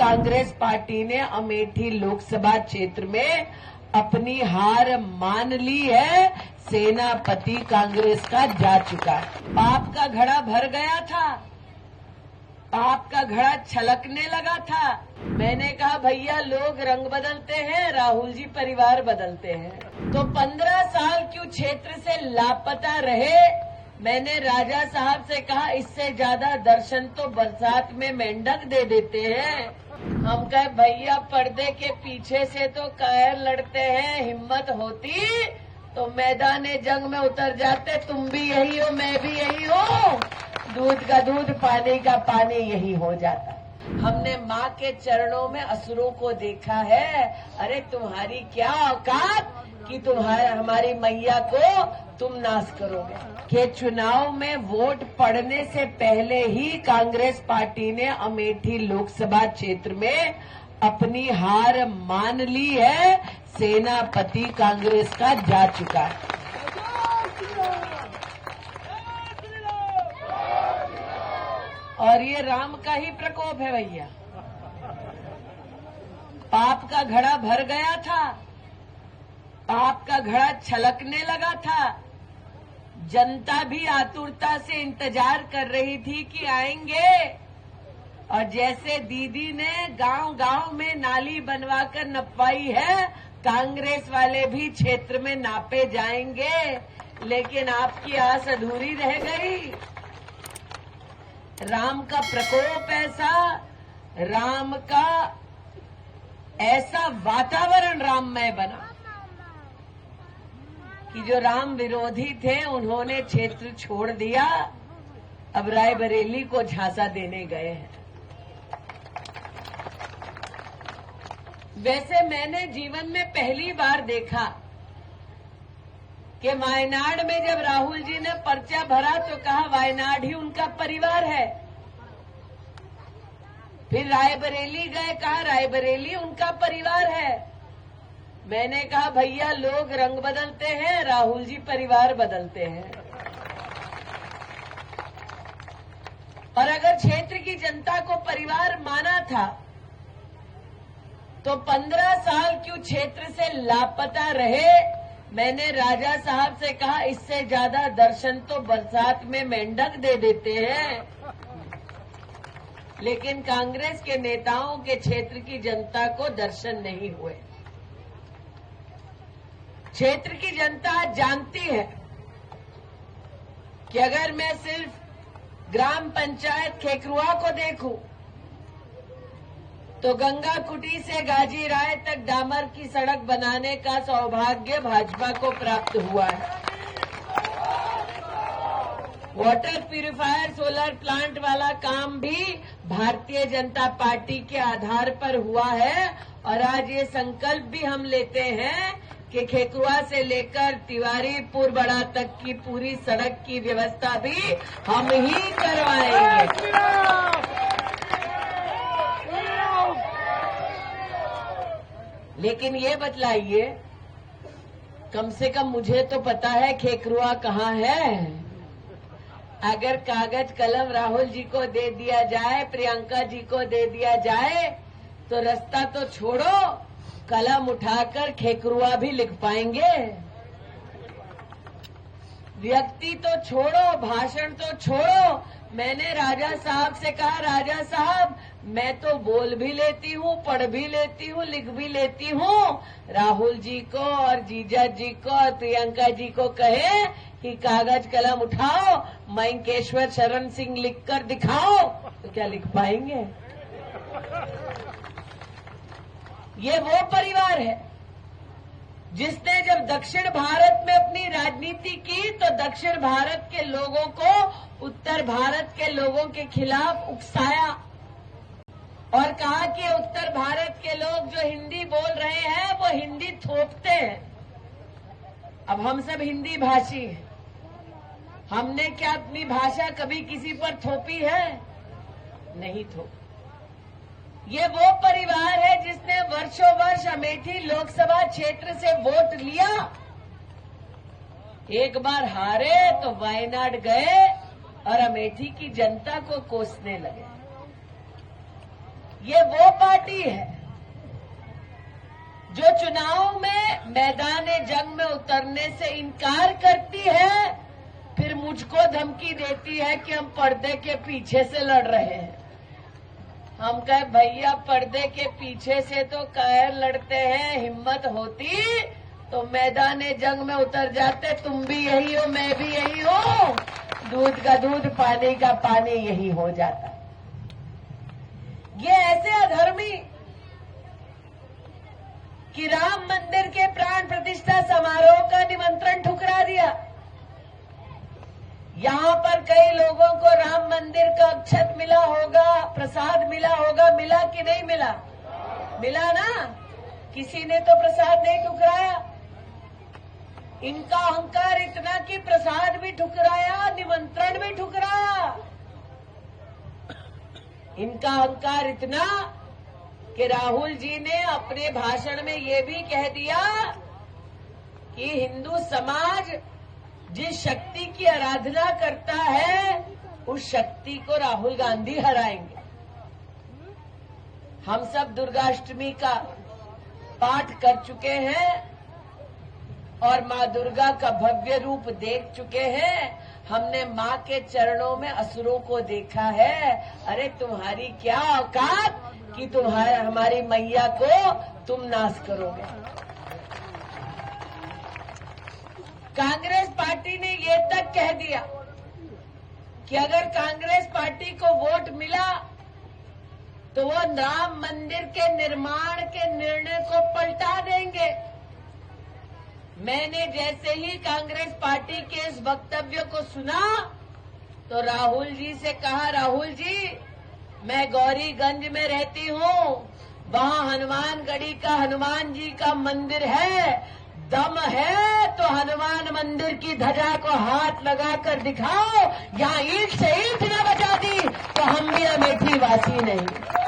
Congress party ने अमेठी लोकसभा क्षेत्र में अपनी हार मान ली है। सेनापति कांग्रेस का जा चुका है। पाप का घड़ा भर गया था, पाप का घड़ा छलकने लगा था। मैंने कहा भैया लोग रंग बदलते हैं, राहुल जी परिवार बदलते हैं। तो 15 साल क्यों क्षेत्र से लापता रहे। मैंने राजा साहब से कहा इससे ज्यादा दर्शन तो बरसात में मेंढक दे देते हैं। हम कहे भैया पर्दे के पीछे से तो कायर लड़ते हैं, हिम्मत होती तो मैदान जंग में उतर जाते। तुम भी यही हो, मैं भी यही हूँ, दूध का दूध पानी का पानी यही हो जाता। हमने माँ के चरणों में असुरों को देखा है। अरे तुम्हारी क्या औकात कि हमारी मैया को तुम नाश करोगे। के चुनाव में वोट पड़ने से पहले ही कांग्रेस पार्टी ने अमेठी लोकसभा क्षेत्र में अपनी हार मान ली है। सेनापति कांग्रेस का जा चुका है। और ये राम का ही प्रकोप है भैया। पाप का घड़ा भर गया था, पाप का घड़ा छलकने लगा था। जनता भी आतुरता से इंतजार कर रही थी कि आएंगे। और जैसे दीदी ने गांव-गांव में नाली बनवाकर नपवाई है, कांग्रेस वाले भी क्षेत्र में नापे जाएंगे। लेकिन आपकी आस अधूरी रह गई। राम का प्रकोप ऐसा, राम का ऐसा वातावरण राममय बना कि जो राम विरोधी थे उन्होंने क्षेत्र छोड़ दिया। अब रायबरेली को झांसा देने गए हैं। वैसे मैंने जीवन में पहली बार देखा कि वायनाड में जब राहुल जी ने पर्चा भरा तो कहा वायनाड ही उनका परिवार है। फिर रायबरेली गए, कहा रायबरेली उनका परिवार है। मैंने कहा भैया लोग रंग बदलते हैं, राहुल जी परिवार बदलते हैं। और अगर क्षेत्र की जनता को परिवार माना था तो 15 साल क्यों क्षेत्र से लापता रहे। मैंने राजा साहब से कहा इससे ज्यादा दर्शन तो बरसात में मेंढक दे देते हैं। लेकिन कांग्रेस के नेताओं के क्षेत्र की जनता को दर्शन नहीं हुए। क्षेत्र की जनता जानती है कि अगर मैं सिर्फ ग्राम पंचायत खेकरुआ को देखूं तो गंगा कुटी से गाजी राय तक डामर की सड़क बनाने का सौभाग्य भाजपा को प्राप्त हुआ है। वाटर प्यूरिफायर सोलर प्लांट वाला काम भी भारतीय जनता पार्टी के आधार पर हुआ है। और आज ये संकल्प भी हम लेते हैं कि खेकरुआ से लेकर तिवारीपुर बड़ा तक की पूरी सड़क की व्यवस्था भी हम ही करवाएंगे। लेकिन ये बतलाइए, कम से कम मुझे तो पता है खेकरुआ कहाँ है। अगर कागज कलम राहुल जी को दे दिया जाए, प्रियंका जी को दे दिया जाए तो रास्ता तो छोड़ो, कलम उठाकर खेकरुआ भी लिख पाएंगे। व्यक्ति तो छोड़ो, भाषण तो छोड़ो। मैंने राजा साहब से कहा राजा साहब मैं तो बोल भी लेती हूँ, पढ़ भी लेती हूँ, लिख भी लेती हूँ। राहुल जी को और जीजा जी को और प्रियंका जी को कहे कि कागज कलम उठाओ, मयंकेश्वर शरण सिंह लिखकर दिखाओ, तो क्या लिख पाएंगे। ये वो परिवार है जिसने जब दक्षिण भारत में अपनी राजनीति की तो दक्षिण भारत के लोगों को उत्तर भारत के लोगों के खिलाफ उकसाया और कहा कि उत्तर भारत के लोग जो हिंदी बोल रहे हैं वो हिंदी थोपते हैं। अब हम सब हिंदी भाषी हैं, हमने क्या अपनी भाषा कभी किसी पर थोपी है? नहीं थोपी। ये वो परिवार है जिसने वर्षों वर्ष अमेठी लोकसभा क्षेत्र से वोट लिया। एक बार हारे तो वायनाड गए और अमेठी की जनता को कोसने लगे। ये वो पार्टी है जो चुनाव में मैदान जंग में उतरने से इनकार करती है, फिर मुझको धमकी देती है कि हम पर्दे के पीछे से लड़ रहे हैं। हम कहे भैया पर्दे के पीछे से तो कायर लड़ते हैं, हिम्मत होती तो मैदान जंग में उतर जाते। तुम भी यही हो, मैं भी यही हूं, दूध का दूध पानी का पानी यही हो जाता। ये ऐसे अधर्मी कि राम मंदिर के प्राण प्रतिष्ठा समारोह का निमंत्रण ठुकरा दिया। यहां पर कई लोगों को राम मंदिर का अक्षत मिला होगा, प्रसाद मिला होगा, मिला कि नहीं मिला? मिला ना? किसी ने तो प्रसाद नहीं ठुकराया। इनका अहंकार इतना कि प्रसाद भी ठुकराया, निमंत्रण भी ठुकराया। इनका अहंकार इतना कि राहुल जी ने अपने भाषण में ये भी कह दिया कि हिंदू समाज जिस शक्ति की आराधना करता है उस शक्ति को राहुल गांधी हराएंगे। हम सब दुर्गाष्टमी का पाठ कर चुके हैं और मां दुर्गा का भव्य रूप देख चुके हैं। हमने मां के चरणों में असुरों को देखा है। अरे तुम्हारी क्या औकात कि हमारी मैया को तुम नाश करोगे। कांग्रेस पार्टी ने ये तक कह दिया कि अगर कांग्रेस पार्टी को वोट मिला तो वो राम मंदिर के निर्माण के निर्णय को पलटा देंगे। मैंने जैसे ही कांग्रेस पार्टी के इस वक्तव्य को सुना तो राहुल जी से कहा, राहुल जी मैं गौरीगंज में रहती हूँ, वहाँ हनुमानगढ़ी का हनुमान जी का मंदिर है, दम है तो हनुमान मंदिर की ध्वजा को हाथ लगाकर दिखाओ। यहाँ ईंट से ईंट न बचा दी तो हम भी अमेठी वासी नहीं।